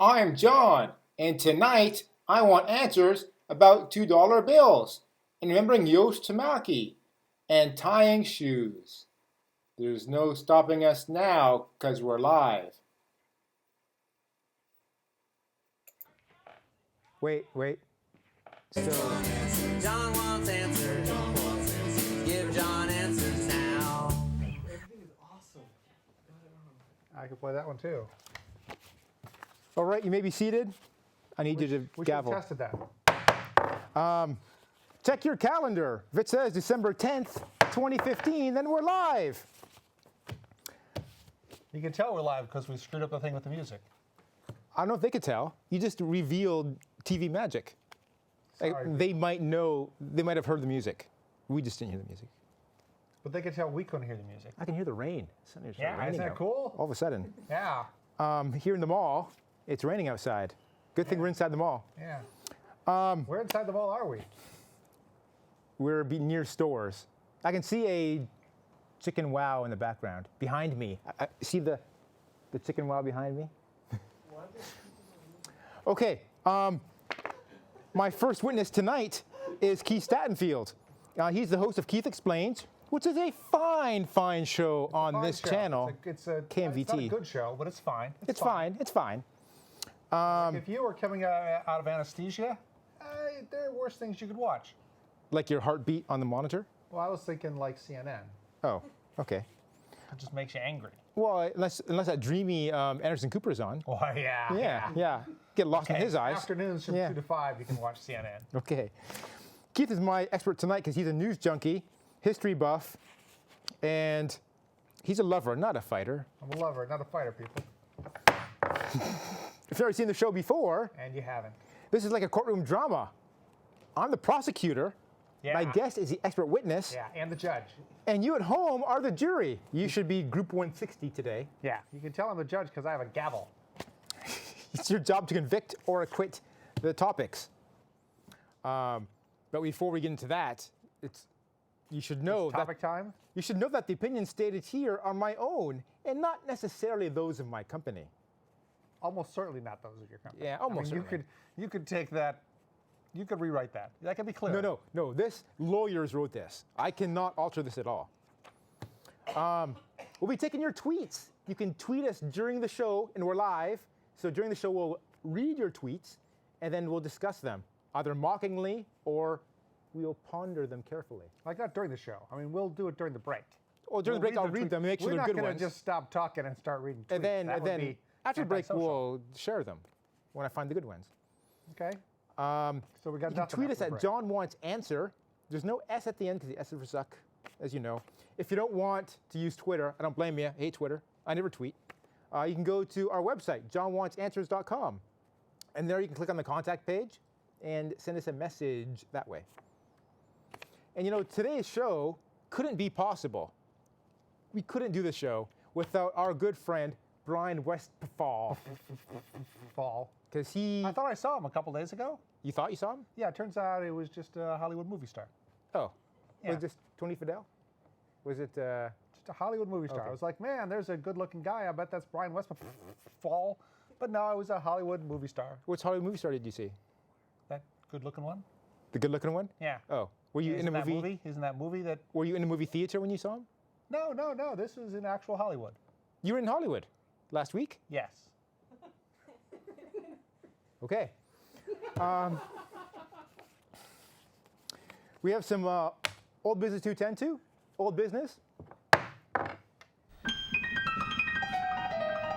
I'm John, and tonight I want answers about $2 bills and remembering Yosh Tamaki and tying shoes. There's no stopping us now because we're live. Wait. So, John wants answers. Give John answers now. Everything is awesome. I can play that one too. All right, you may be seated. I need you to gavel. We should have tested that. Check your calendar. If it says December 10th, 2015, then we're live. You can tell we're live because we screwed up the thing with the music. I don't know if they could tell. You just revealed TV magic. Like, Sorry. they might know, they might have heard the music. We just didn't hear the music. But they could tell we couldn't hear the music. I can hear the rain. It's Yeah, raining isn't that out. cool? All of a sudden. Yeah. Here in the mall, it's raining outside. Good thing we're inside the mall. Yeah. Where inside the mall are we? We're near stores. I can see a chicken wow in the background behind me. I see the chicken wow behind me. Okay. My first witness tonight is Keith Statenfield. He's the host of Keith Explains, which is a fine show on this channel. It's a KMVT. It's not a good show, but it's fine. It's fine. If you were coming out of anesthesia, there are worse things you could watch. Like your heartbeat on the monitor? Well, I was thinking like CNN. Oh, okay. It just makes you angry. Well, unless that dreamy Anderson Cooper's on. Oh, yeah. Yeah. Get lost in his eyes. Afternoons from 2 to 5, you can watch CNN. Okay. Keith is my expert tonight because he's a news junkie, history buff, and he's a lover, not a fighter. I'm a lover, not a fighter, people. If you've never seen the show before, And you haven't. this is like a courtroom drama. I'm the prosecutor. Yeah. My guest is the expert witness. Yeah, and the judge. And you at home are the jury. You should be Group 160 today. Yeah. You can tell I'm the judge because I have a gavel. It's your job to convict or acquit the topics. But before we get into that, you should know Topic time? You should know that the opinions stated here are my own and not necessarily those of my company. Almost certainly not those of your company. Yeah, almost certainly. You could take that, you could rewrite that. That could be clear. No. This lawyers wrote this. I cannot alter this at all. We'll be taking your tweets. You can tweet us during the show, and we're live. So during the show, we'll read your tweets, and then we'll discuss them, either mockingly or we'll ponder them carefully. Like not during the show. I mean, we'll do it during the break. Well, during the break, I'll read them and make sure they're good We're not ones. going to just stop talking and start reading tweets. And then after the break, antisocial. we'll share them when I find the good ones. Okay. So we got You can nothing tweet after us the at break. John Wants Answer. There's no S at the end because the S is for suck, as you know. If you don't want to use Twitter, I don't blame you. I hate Twitter. I never tweet. You can go to our website, johnwantsanswers.com. And there you can click on the contact page and send us a message that way. And you know, today's show couldn't be possible. We couldn't do the show without our good friend, Brian Westphal. Fall. Because he... I thought I saw him a couple days ago. You thought you saw him? Yeah, it turns out it was just a Hollywood movie star. Oh. Yeah. Was it just Tony Fidel? Was it... Just a Hollywood movie star. Okay. I was like, man, there's a good-looking guy. I bet that's Brian Westphal. But no, it was a Hollywood movie star. Which Hollywood movie star did you see? That good-looking one? The good-looking one? Yeah. Oh. Were you in a movie? Isn't that movie that? Were you in a movie theater when you saw him? No. This was in actual Hollywood. You were in Hollywood last week? Yes. Okay. We have some old business to attend to. Old business. I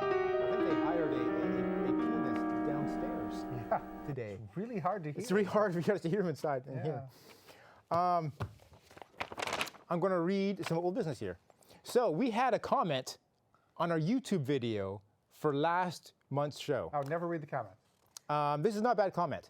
think they hired a pianist downstairs Yeah. today. Really hard to hear. It's really hard for us to hear him inside in here. I'm going to read some old business here. So we had a comment on our YouTube video for last month's show. I would never read the comments. This is not a bad comment.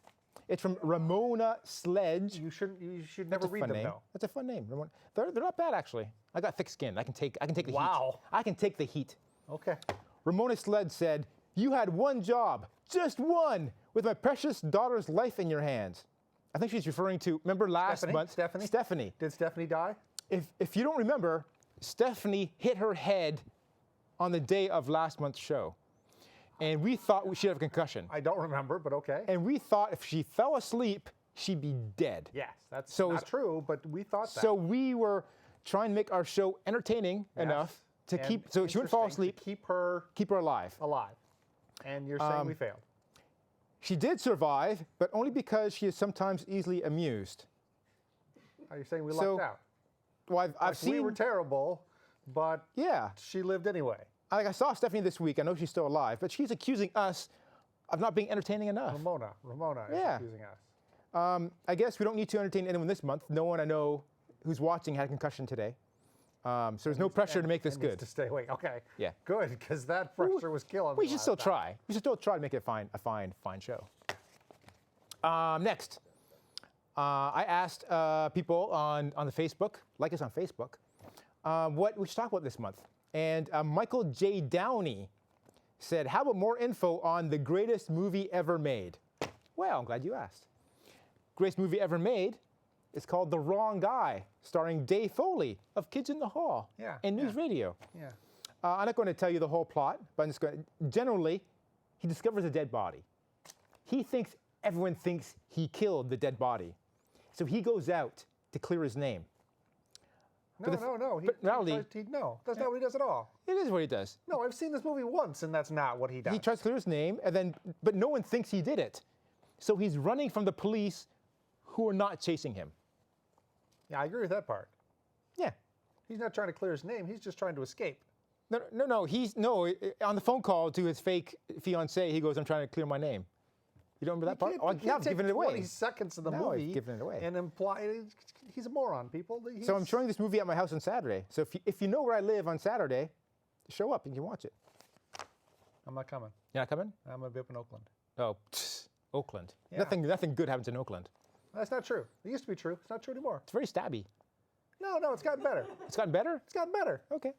It's from Ramona Sledge. You should never read them name. though. That's a fun name. Ramona. They're not bad actually. I got thick skin. I can take the Wow. heat. I can take the heat. Okay. Ramona Sledge said, "You had one job, just one, with my precious daughter's life in your hands." I think she's referring to, remember last month? Stephanie. Did Stephanie die? If you don't remember, Stephanie hit her head on the day of last month's show. and we thought she'd have a concussion. I don't remember, but okay. And we thought if she fell asleep, she'd be dead. Yes, that's So not it's- true, but we thought that. So we were trying to make our show entertaining Yes, enough to and keep, so she wouldn't fall interesting asleep, to keep her keep her alive. alive. And you're saying we failed. She did survive, but only because she is sometimes easily amused. Are you saying we So- lucked out? Well, I've Like, seen. we were terrible, but Yeah. she lived anyway. I saw Stephanie this week. I know she's still alive, but she's accusing us of not being entertaining enough. Ramona is Yeah. accusing us. I guess we don't need to entertain anyone this month. No one I know who's watching had a concussion today. So there's no pressure to make this And needs good. to stay awake. Okay. Yeah. Good, because that pressure was killing We me should last still time. try. We should still try to make it a fine show. Next, I asked people on the Facebook, like us on Facebook, what we should talk about this month. And Michael J. Downey said, how about more info on the greatest movie ever made? Well, I'm glad you asked. Greatest movie ever made is called The Wrong Guy, starring Dave Foley of Kids in the Hall Yeah, and News yeah. Radio. Yeah. I'm not going to tell you the whole plot, but I'm just going to, generally, he discovers a dead body. He thinks everyone thinks he killed the dead body. So he goes out to clear his name. No. but reality- No, that's not what he does at all. It is what he does. No, I've seen this movie once, and that's not what he does. He tries to clear his name, but no one thinks he did it. So he's running from the police who are not chasing him. Yeah, I agree with that part. Yeah. He's not trying to clear his name. He's just trying to escape. No. On the phone call to his fake fiancée, he goes, I'm trying to clear my name. You don't remember that part? You Oh, can't yeah, I've take given it 20 away. seconds of the Now I've movie given it away. and imply he's a moron, people. So I'm showing this movie at my house on Saturday. So if you know where I live on Saturday, show up and you can watch it. I'm not coming. You're not coming? I'm going to be up in Oakland. Oh, Oakland. Yeah. Nothing good happens in Oakland. That's not true. It used to be true. It's not true anymore. It's very stabby. No, it's gotten better. It's gotten better? It's gotten better. Okay.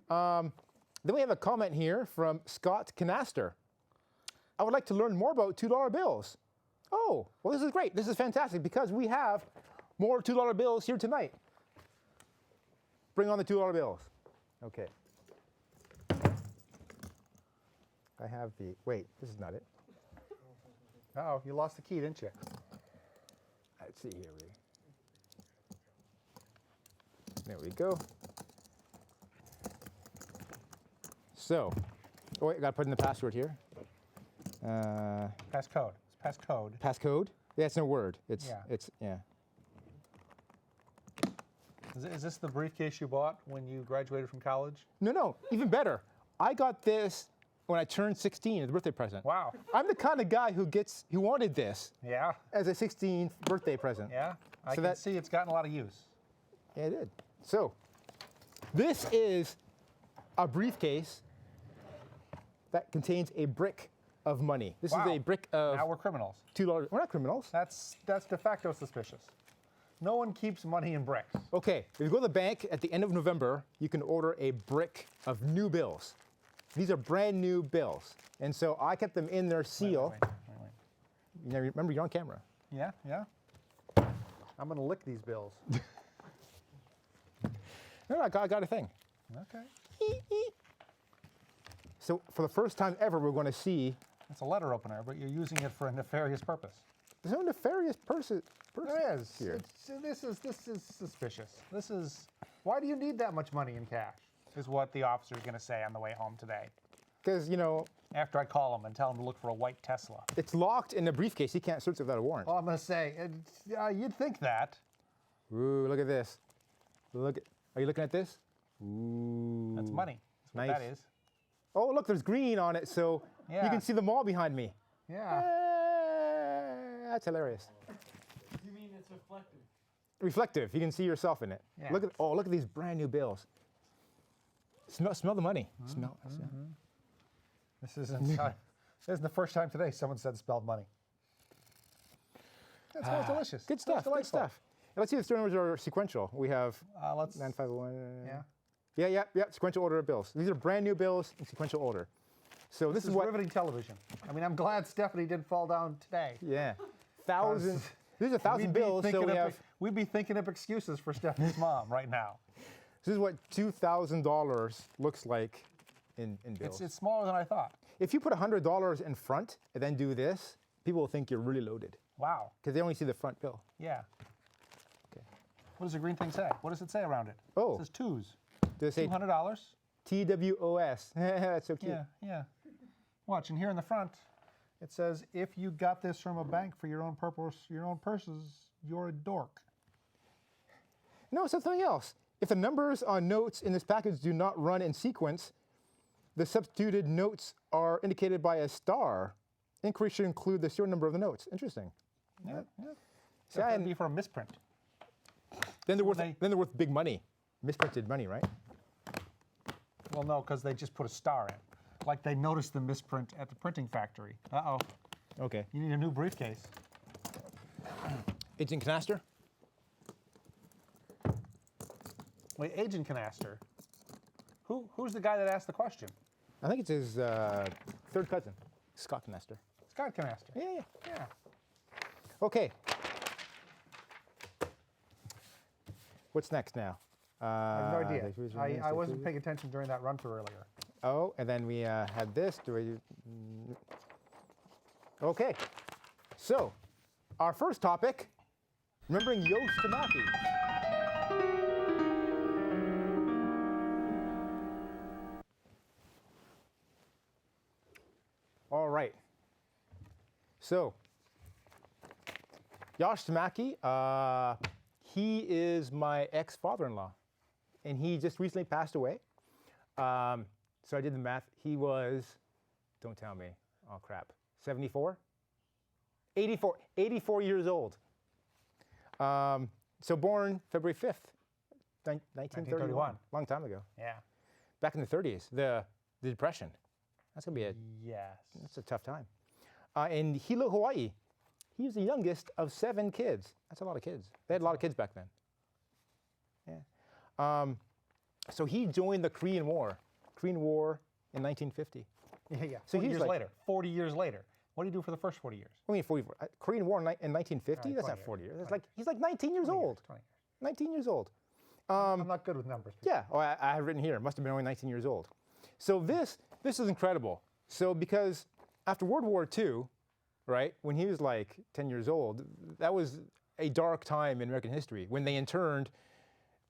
Then we have a comment here from Scott Canaster. I would like to learn more about $2 bills. Oh, well, this is great. This is fantastic because we have more $2 bills here tonight. Bring on the $2 bills. Okay. I have the, wait, this is not it. Oh, you lost the key, didn't you? Let's see here. There we go. So, oh wait, I got to put in the password here. Passcode. It's passcode. Passcode? Yeah, it's no word. Yeah. Yeah. Is this the briefcase you bought when you graduated from college? No, even better. I got this when I turned 16 as a birthday present. Wow. I'm the kind of guy who wanted this Yeah. as a 16th birthday present. Yeah. I So can that- see it's gotten a lot of use. Yeah, it did. So, this is a briefcase that contains a brick of money. This Wow. is a brick of Now we're criminals. $2. We're not criminals. That's de facto suspicious. No one keeps money in bricks. Okay, if you go to the bank at the end of November, you can order a brick of new bills. These are brand new bills. And so I kept them in their seal. Wait. You know, remember, you're on camera. Yeah. I'm going to lick these bills. No, I got a thing. Okay. So for the first time ever, we're going to see It's a letter opener, but you're using it for a nefarious purpose. there's no nefarious person There is. here. This is suspicious. Why do you need that much money in cash? Is what the officer's going to say on the way home today. Because, you know, After I call him and tell him to look for a white Tesla. it's locked in a briefcase. He can't search it without a warrant. Well, I'm going to say, you'd think that. Ooh, look at this. Are you looking at this? Ooh. That's money. That's what Nice. that is. Oh, look, there's green on it, so you Yeah. can see the mall behind me. Yeah. That's hilarious. You mean it's reflective? Reflective. You can see yourself in it. Yeah. Look at these brand new bills. Smell the money. Smell. This isn't the first time today someone said spelled money. That smells delicious. Good Smells stuff. Good delightful. stuff. And let's see if the numbers are sequential. We have Let's. 9501. Yeah. Yeah. Sequential order of bills. These are brand new bills in sequential order. So this This is what. riveting television. I mean, I'm glad Stephanie didn't fall down today. Yeah. Thousands. These are 1,000 We'd be bills. So thinking we up- have. We'd be thinking up excuses for Stephanie's mom right now. This is what $2,000 looks like in bills. It's smaller than I thought. If you put $100 in front and then do this, people will think you're really loaded Wow. because they only see the front bill. Yeah. Okay. What does the green thing say? What does it say around it? Oh. It says twos. Does it say $200. TWOS? That's so cute. Yeah, yeah. Watch, and here in the front, it says, if you got this from a bank for your own purpose, your own purses, you're a dork. No, something else. If the numbers on notes in this package do not run in sequence, the substituted notes are indicated by a star. Inquiry should include the serial number of the notes. Interesting. Yeah, yeah. See, So that'd be for a misprint. then they're worth they- then they're worth big money, misprinted money, right? Well, no, because they just put a star in. Like they noticed the misprint at the printing factory. Uh-oh, Okay. you need a new briefcase. Agent Canaster. Wait, Agent Canaster. Who's the guy that asked the question? I think it's his third cousin, Scott Canaster. Scott Canaster. Yeah, yeah. Yeah. Okay. What's next now? I have no idea. I wasn't paying attention during that run through earlier. Oh, and then we had this. Okay. So, our first topic, remembering Yosh Tamaki. All right. So, Yosh Tamaki, he is my ex-father-in-law, and he just recently passed away. So I did the math. He was, don't tell me, oh crap, 74? 84 years old. So born February 5th, 1931. Long time ago. Yeah. Back in the 30s, the Depression. That's gonna be Yes. that's a tough time. In Hilo, Hawaii, he was the youngest of 7 kids. That's a lot of kids. They had a lot of kids back then. Yeah. So he joined the Korean War in 1950. Yeah, yeah. So 40 he's years like- later. 40 years later. What do you do for the first 40 years? I mean, 40, Korean War in 1950? All right, That's 20 not 40 years. That's 20 like he's like 19 years 20 years, old. 20 years. 19 years old. I'm not good with numbers. Yeah. Oh, I have written here. Must have been only 19 years old. So this is incredible. So because after World War II, right, when he was like 10 years old, that was a dark time in American history when they interned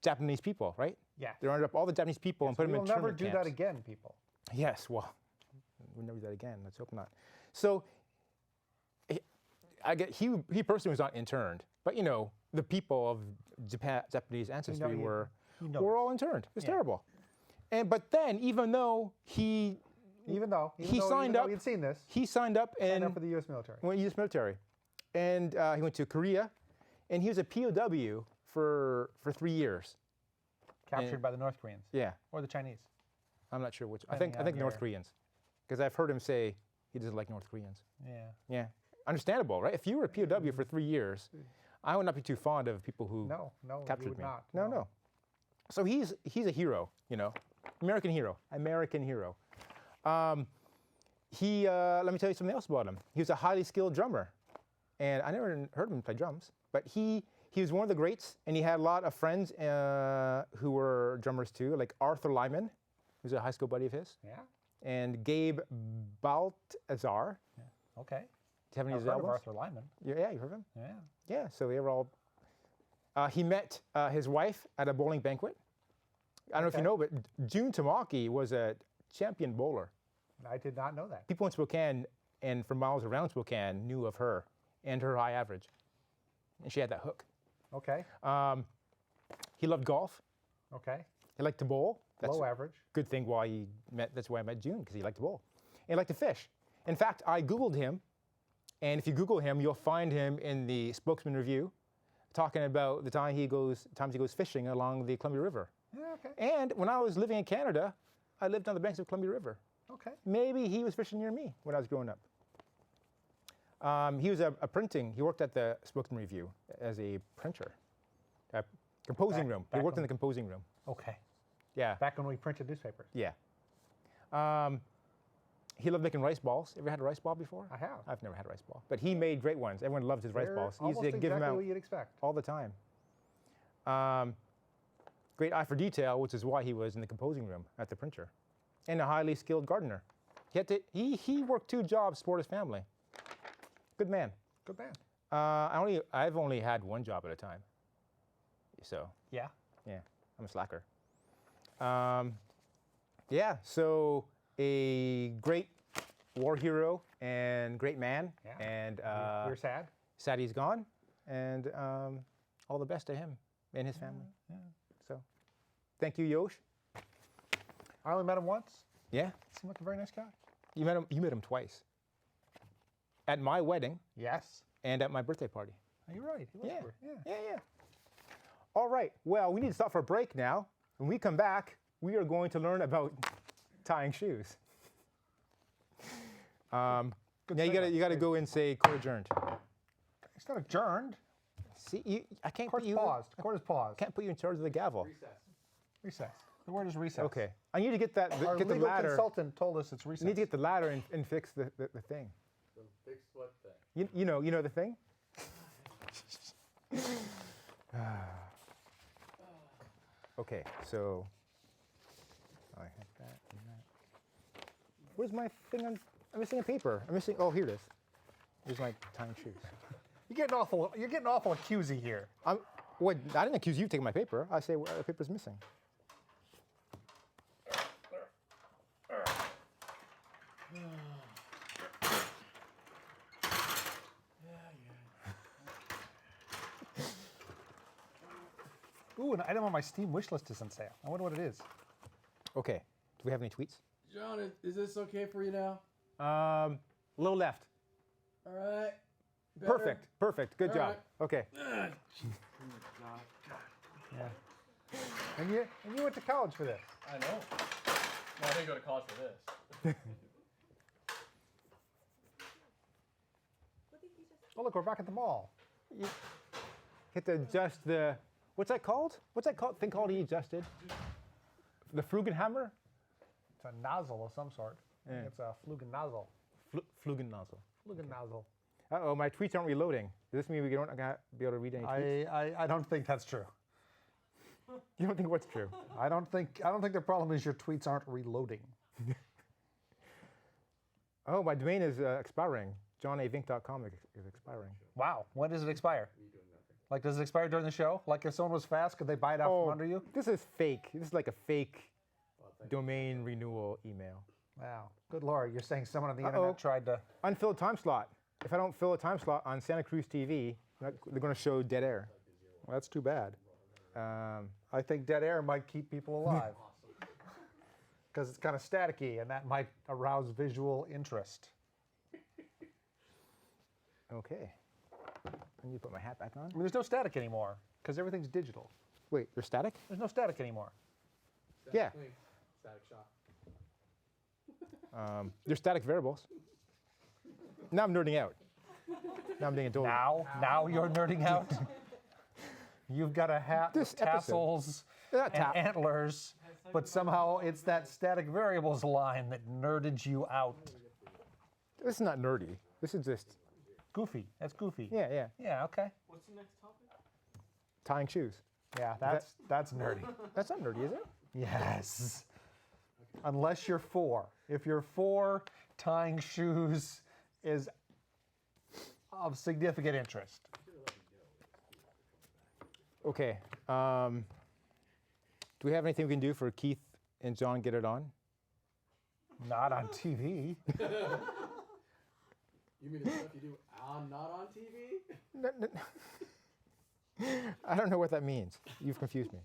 Japanese people, right? Yeah. They rounded up all the Japanese people and put them We'll in never internment do camps. that again, people. Yes, well, we'll never do that again. Let's hope not. So, he personally was not interned, but you know, the people of Japanese ancestry he were knows. all interned. It was Yeah. terrible. But then, even though Even though He signed up- he'd seen this, he signed up signed and up for the U.S. military. went to U.S. military, and he went to Korea, and he was a POW for 3 years. Captured by the North Koreans Yeah, or the Chinese. I'm not sure which. I Depending think on North your- Koreans, because I've heard him say he doesn't like North Koreans. Yeah. Yeah, understandable, right? If you were a POW for 3 years, I would not be too fond of people who No, you captured would me. not. No. So he's a hero, you know, American hero. Let me tell you something else about him. He was a highly skilled drummer, and I never heard him play drums, but he was one of the greats, and he had a lot of friends who were drummers too, like Arthur Lyman, who's a high school buddy of his, Yeah. and Gabe Baltazar. Okay. Do you have any I've of his heard of albums? Arthur Lyman. Yeah, you heard of him? Yeah. Yeah, so they were all. He met his wife at a bowling banquet. I don't know if you know, but June Tamaki was a champion bowler. I did not know that. People in Spokane and from miles around Spokane knew of her and her high average. And she had that hook. Okay. He loved golf. Okay. He liked to bowl. That's Low a average. good thing that's why I met June, because he liked to bowl. And he liked to fish. In fact, I Googled him, and if you Google him, you'll find him in the Spokesman Review talking about the times he goes fishing along the Columbia River. Yeah. Okay. And when I was living in Canada, I lived on the banks of Columbia River. Okay. Maybe he was fishing near me when I was growing up. He was he worked at the Spokesman Review as a printer, composing room. He back worked in when- the composing room. Okay. Yeah, Back when we printed newspapers. yeah. He loved making rice balls. Ever had a rice ball before? I have. I've never had a rice ball, but he made great ones. Everyone loved his rice They're balls. He used almost to give them exactly out what you'd expect. all the time. Great eye for detail, which is why he was in the composing room at the printer. and a highly skilled gardener. He worked 2 jobs to support his family. Good man. Good man. I've only had 1 job at a time. So Yeah. yeah, I'm a slacker. Yeah, so a great war hero and great man, Yeah. and You're sad? sad he's gone, and all the best to him and his family. Yeah. So, thank you, Yosh. I only met him once. Yeah, Seemed like a very nice guy. you met him twice. At my wedding Yes. and at my birthday party. You're right. He was Yeah, weird. yeah. All right, well, we need to stop for a break now. When we come back, we are going to learn about tying shoes. Now you gotta go and say court adjourned. It's not adjourned. See, I can't Court's put you. paused. Court is paused. Can't put you in charge of the gavel. Recess. The word is recess. Okay, I need to get that. Our Get the legal ladder. consultant told us it's recess. You need to get the ladder and fix the thing. Fix what thing? You know the thing. Okay, so I have that and that. Where's my thing on? I'm missing a paper. I'm missing. Oh, here it is. Here's my tying shoes. You're getting awful accusy here. What? I didn't accuse you of taking my paper. I say the paper's missing. Ooh, an item on my Steam wish list is on sale. I wonder what it is. Okay. Do we have any tweets? John, is this okay for you now? Low left. All right. Better? Perfect. Good All job. right. Okay. God. Yeah. And you went to college for this. I know. Well, I didn't go to college for this. Oh, look, we're back at the mall. You hit to adjust the. What's that called? What's that called? Thing called he adjusted? The Flugenhammer? It's a nozzle of some sort. I think Yeah. it's a Flugen nozzle. Flugen nozzle. Flugen nozzle. Uh-oh, my tweets aren't reloading. Does this mean we don't be able to read any tweets? I don't think that's true. You don't think what's true? I don't think the problem is your tweets aren't reloading. Oh, my domain is expiring. johnavink.com is expiring. Wow. When does it expire? Like, does it expire during the show? Like, if someone was fast, could they buy it out from under you? This is fake. This is like a fake domain renewal email. Wow. Good Lord. You're saying someone on the Uh-oh. internet tried to. Unfilled time slot. If I don't fill a time slot on Santa Cruz TV, they're going to show dead air. Well, that's too bad. I think dead air might keep people alive. Because it's kind of staticky, and that might arouse visual interest. Okay. I need to put my hat back on. I mean, there's no static anymore, because everything's digital. Wait, there's static? There's no static anymore. Yeah. Static shock. There's static variables. Now I'm nerding out. Now I'm being adult. Now you're nerding out. You've got a hat This with tassels Not and tap. antlers, but somehow it's that static variables line that nerded you out. This is not nerdy. This is just, Goofy. That's goofy. yeah. Yeah. Okay. What's the next topic? Tying shoes. Yeah. That's nerdy. That's not nerdy, is it? Yes. Unless you're 4. If you're 4, tying shoes is of significant interest. Okay. Do we have anything we can do for Keith and John get it on? Not on TV. You mean the stuff you do not on TV? I don't know what that means. You've confused me.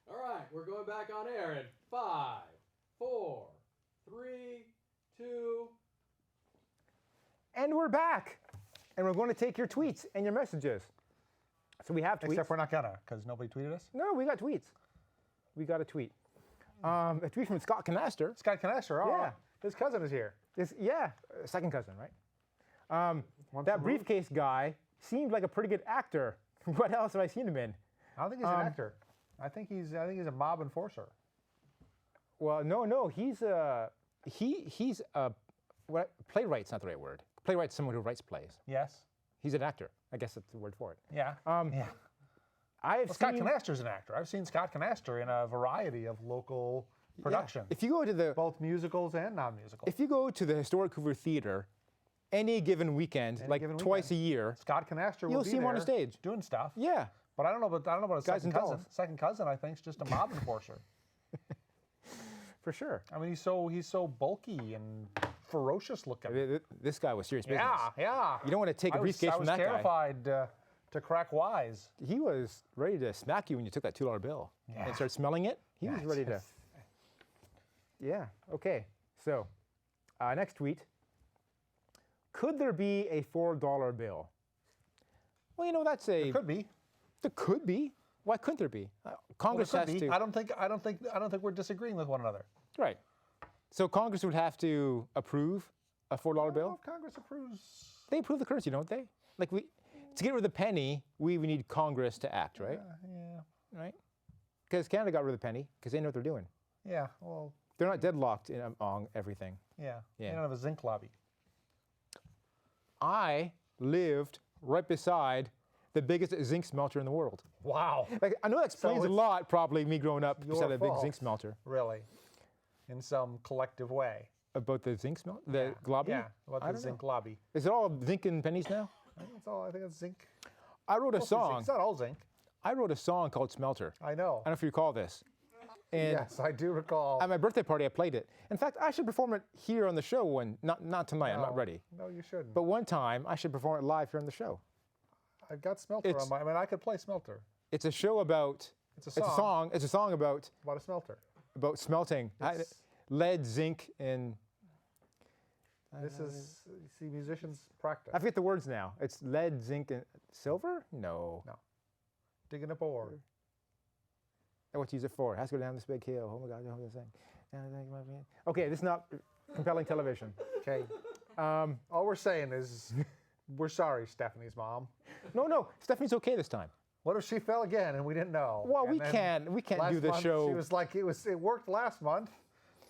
All right, we're going back on air in 5, 4, 3, 2. And we're back. And we're going to take your tweets and your messages. So we have tweets. Except we're not gonna, because nobody tweeted us. No, we got tweets. We got a tweet. A tweet from Scott Canaster. Scott Canaster. Oh, Yeah. his cousin is here. Second cousin, right? That briefcase guy seemed like a pretty good actor. What else have I seen him in? I don't think he's an actor. I think he's a mob enforcer. Well, no, he's a playwright's not the right word. Playwright's someone who writes plays. Yes. He's an actor. I guess that's the word for it. Yeah. Yeah. I have Scott seen. Canaster's an actor. I've seen Scott Canaster in a variety of local production. If you go to the Both musicals and non-musicals. If you go to the Historic Hoover Theater any given weekend, Any like given twice weekend. a year, Scott Canastra will you'll be see him on a there stage. doing stuff. Yeah, But I don't know about a Guys second and cousin. dolls. Second cousin, I think, is just a mob enforcer. for sure. I mean, he's so bulky and ferocious looking. This guy was serious business. Yeah. You don't want to take a briefcase I from was that guy. terrified to crack wise. He was ready to smack you when you took that $2 bill Yeah. and started smelling it. He was ready to. Yeah. Okay. So, next tweet. Could there be a $4 bill? Well, you know that's a. It could be. There could be. Why couldn't there be? Congress Well, it has could be. to. I don't think we're disagreeing with one another. Right. So Congress would have to approve a $4 I don't know bill. if Congress approves. They approve the currency, don't they? Like to get rid of the penny, we need Congress to act, right? Yeah. Right? Because Canada got rid of the penny because they know what they're doing. Yeah. Well. They're not deadlocked on everything. Yeah. Yeah. They don't have a zinc lobby. I lived right beside the biggest zinc smelter in the world. Wow. Like I know that explains a it's lot, probably me growing up your beside a big fault. zinc smelter. Really. In some collective way. About the zinc smelter, the globby. Yeah. About I the don't zinc know. lobby. Is it all zinc and pennies now? I think it's all. I think it's zinc. I wrote a Mostly zinc. song. It's not all zinc. I wrote a song called Smelter. I know. I don't know if you recall this. And Yes, I do recall. at my birthday party, I played it. In fact, I should perform it here on the show. Not tonight. I'm not No. ready. No, you shouldn't. But one time, I should perform it live here on the show. I've got Smelter It's- on my. I mean, I could play Smelter. It's a show about. It's a It's a song. song. It's a song about About a smelter. smelting It's- lead, zinc, and This is see musicians practice. I forget the words now. It's lead, zinc, and silver. No. Digging up ore. And what to use it for? It has to go down this big hill. Oh my God! This thing. Okay, this is not compelling television. Okay. All we're saying is, we're sorry, Stephanie's mom. No. Stephanie's okay this time. What if she fell again and we didn't know? Well, And we then can't last do the month, show. She was like, it worked last month,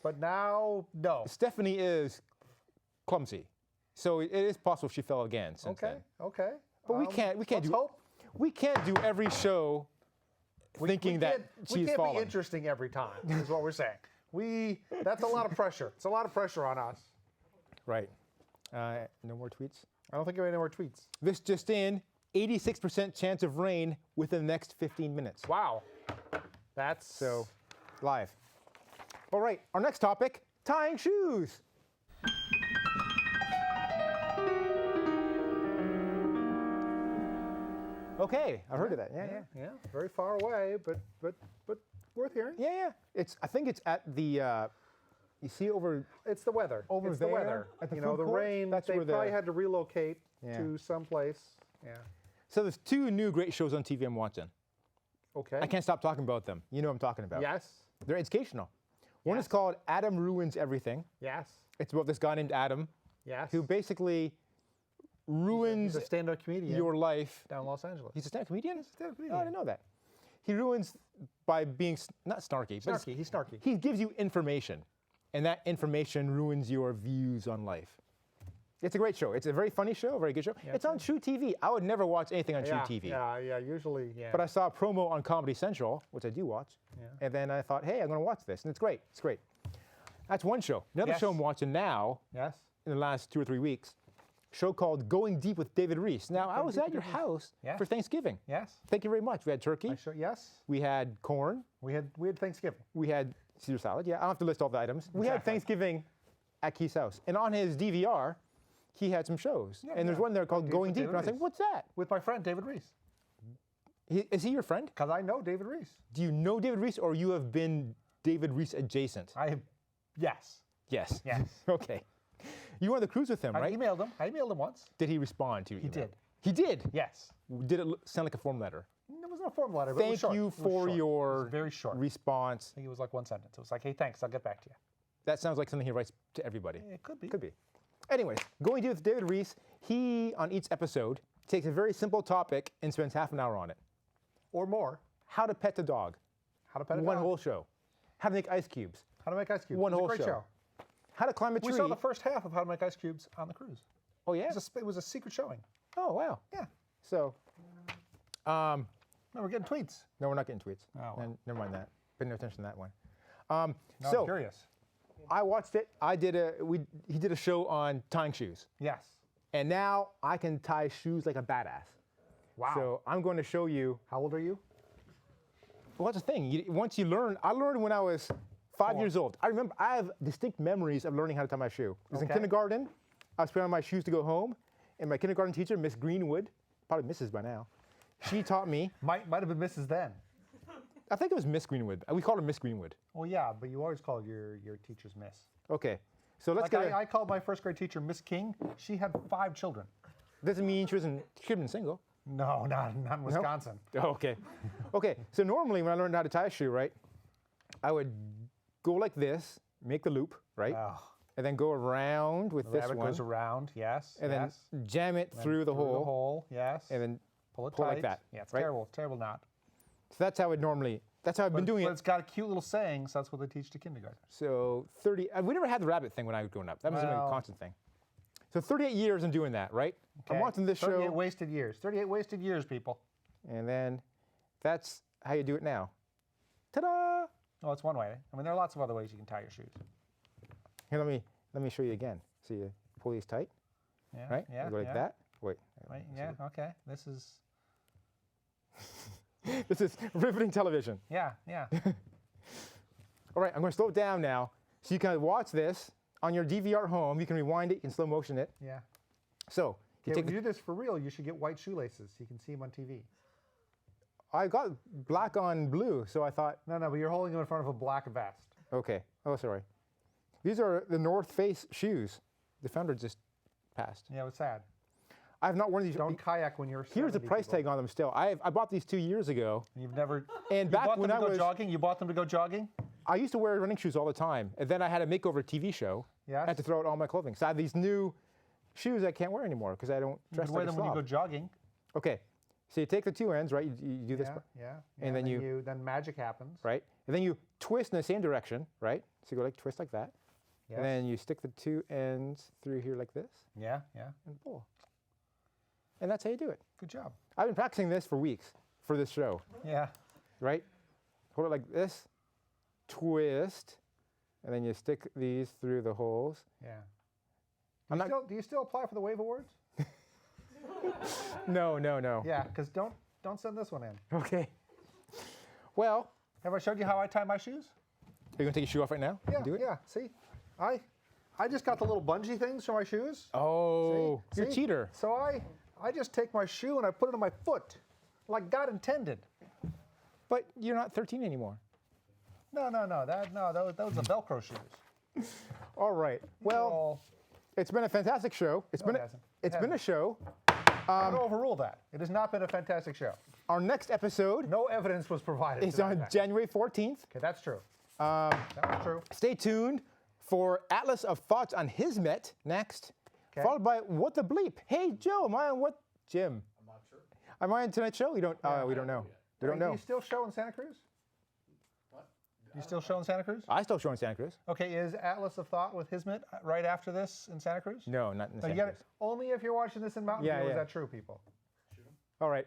but now no. Stephanie is clumsy, so it is possible she fell again since Okay. then. Okay. But we can't let's do hope. we can't do every show thinking that we she's can't fallen. be interesting every time. Is what we're saying. That's a lot of pressure. It's a lot of pressure on us. Right. No more tweets. I don't think we have any more tweets. This just in: 86% chance of rain within the next 15 minutes. Wow. That's So, live. All right. Our next topic: tying shoes. Okay, I've heard of that. Yeah. Very far away, but worth hearing. Yeah. I think it's at the. You see over. It's the weather. Over it's there the weather. at the You know, food the court? rain. That's They where probably the- had to relocate Yeah. to someplace. Yeah. So there's two new great shows on TV I'm watching. Okay. I can't stop talking about them. You know what I'm talking about. Yes. They're educational. One is Yes. called Adam Ruins Everything. Yes. It's about this guy named Adam Yes. who basically ruins He's a stand-up comedian your life. down in Los Angeles. He's a stand-up comedian? He's a stand-up Oh, I comedian. didn't know that. He ruins by being not snarky, but Snarky. He's snarky. he gives you information, and that information ruins your views on life. It's a great show. It's a very funny show, a very good show. It's on True TV. I would never watch anything on True TV. Yeah. Usually, yeah. But I saw a promo on Comedy Central, which I do watch, Yeah. and then I thought, hey, I'm going to watch this, and it's great. It's great. That's one show. Another Yes. show I'm watching now, Yes. in the last 2 or 3 weeks, show called Going Deep with David Reese. Now, I was Deep at with your David Reese. house Yes. for Thanksgiving. Yes. Thank you very much. We had turkey. Yes. We had corn. We had Thanksgiving. We had Caesar salad. Yeah, I don't have to list all the items. We had Exactly. Thanksgiving at Keith's house. And on his DVR, he had some shows. and there's yeah. one there called Deep Going with Deep. David And I was like, Reese. what's that? With my friend David Reese. Is he your friend? Because I know David Reese. Do you know David Reese or you have been David Reese adjacent? Yes. Yes. Yes. Okay. You were on the cruise with him, I right? emailed him. I emailed him once. Did he respond to you? He did. He did? Yes. Did it sound like a form letter? It was not a form letter, but it was Thank short. you It was for short. It your was very short. response. I think it was like one sentence. It was like, hey, thanks. I'll get back to you. That sounds like something he writes to everybody. It could be. Could be. Anyways, Going Deep with David Reese, he, on each episode, takes a very simple topic and spends half an hour on it. Or more. How to pet a dog. How to pet a One dog. whole show. How to make ice cubes. How to make ice cubes. One It was whole a great show. How to climb a tree. We saw the first half of How to Make Ice Cubes on the cruise. Oh, yeah? It was a secret showing. Oh, wow. Yeah. So, No, we're getting tweets. no, we're not getting tweets. Oh, well. And never mind that. Pay no attention to that one. No, So I'm curious. I watched it. He did a show on tying shoes, Yes. and now I can tie shoes like a badass. Wow. So I'm going to show you. How old are you? Well, that's the thing. Once you learn, I learned when I was 5 years old. I remember I have distinct memories of learning how to tie my shoe. It was in Okay. kindergarten. I was putting on my shoes to go home, and my kindergarten teacher, Miss Greenwood, probably Mrs. by now, she taught me. Might have been Mrs. then. I think it was Miss Greenwood. We called her Miss Greenwood. Well, yeah, but you always called your teachers Miss. Okay, so let's Like get. I called my first grade teacher Miss King. She had 5 children. Doesn't mean she could have been single. No, not in Wisconsin. Oh, okay. Okay, so normally when I learned how to tie a shoe, right, I would go like this, make the loop, right, Oh, and then go around with the this rabbit one, goes around. Yes. and yes. then jam it Then through the hole, The hole. Yes. and then pull it pull tight. like that, Yeah, it's right? terrible. Terrible knot. so that's how I've been doing But it. it's got a cute little saying, so that's what they teach to kindergarten. So 30, we never had the rabbit thing when I was growing up. That was a Well- constant thing. So 38 years I'm doing that, right? I'm Okay? watching this 38 show, wasted years. 38 wasted years, people. and then that's how you do it now. Ta-da! Well, it's one way. I mean, there are lots of other ways you can tie your shoes. Here, let me show you again. So you pull these tight, Yeah. right? Yeah. You go like yeah. that. Wait. Right. Yeah. Okay. This is. This is riveting television. Yeah. Yeah. All right, I'm going to slow it down now, so you can watch this on your DVR home. You can rewind it, you can slow motion it. Yeah. So you Okay, take when you do this for real, you should get white shoelaces so you can see them on TV. I got black on blue, so I thought, No, but you're holding them in front of a black vest. okay. Oh, sorry. These are the North Face shoes. The founder just passed. Yeah, it's sad. I have not worn these. Don't kayak when you're. Here's the 70, price people. tag on them still. I bought these 2 years ago, And you've never. and You back bought when them I to go was jogging. You bought them to go jogging. I used to wear running shoes all the time, and then I had a makeover TV show. Yes. I had to throw out all my clothing. So I have these new shoes I can't wear anymore because I don't You dress could wear like a them when you slob. go jogging. Okay, so you take the two ends, right? You do this, Yeah. Yeah. And then then magic happens. right? And then you twist in the same direction, right? So you go like twist like that, Yes. and then you stick the two ends through here like this Yeah. Yeah. and pull. And that's how you do it. Good job. I've been practicing this for weeks for this show, Yeah. right? Hold it like this, twist, and then you stick these through the holes. Yeah. I'm not. Do you still apply for the Wave Awards? No. Yeah, because don't send this one in. Okay. Well, Have I showed you how I tie my shoes? are you gonna take your shoe off right now? Yeah. Do it. Yeah. See, I just got the little bungee things for my shoes. Oh, See? you're a See? cheater. So I just take my shoe and I put it on my foot, like God intended. But you're not 13 anymore. No. Those are Velcro shoes. All right. Well, Well, it's been a fantastic show. It's No, been it a, hasn't. it's It been a hasn't. show. I'm gonna overrule that. It has not been a fantastic show. Our next episode No evidence was provided. is to that on effect. January 14th. Okay, that's true. That was true. Stay tuned for Atlas of Thoughts on Hizmet next, Okay. followed by What the Bleep. Hey, Joe, am I on what? Jim. I'm not sure. Am I on tonight's show? We don't know. We don't Do know. you still show in Santa Cruz? What? You still show in Santa Cruz? I still show in Santa Cruz. Okay, is Atlas of Thought with Hizmet right after this in Santa Cruz? No, not in No, Santa you got Cruz. it. Only if you're watching this in Mountain Yeah, View. yeah. Is that true, people? All right.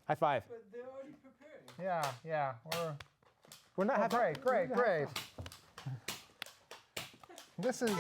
High five. But they're already preparing. Yeah. We're not Oh, having. great. This is.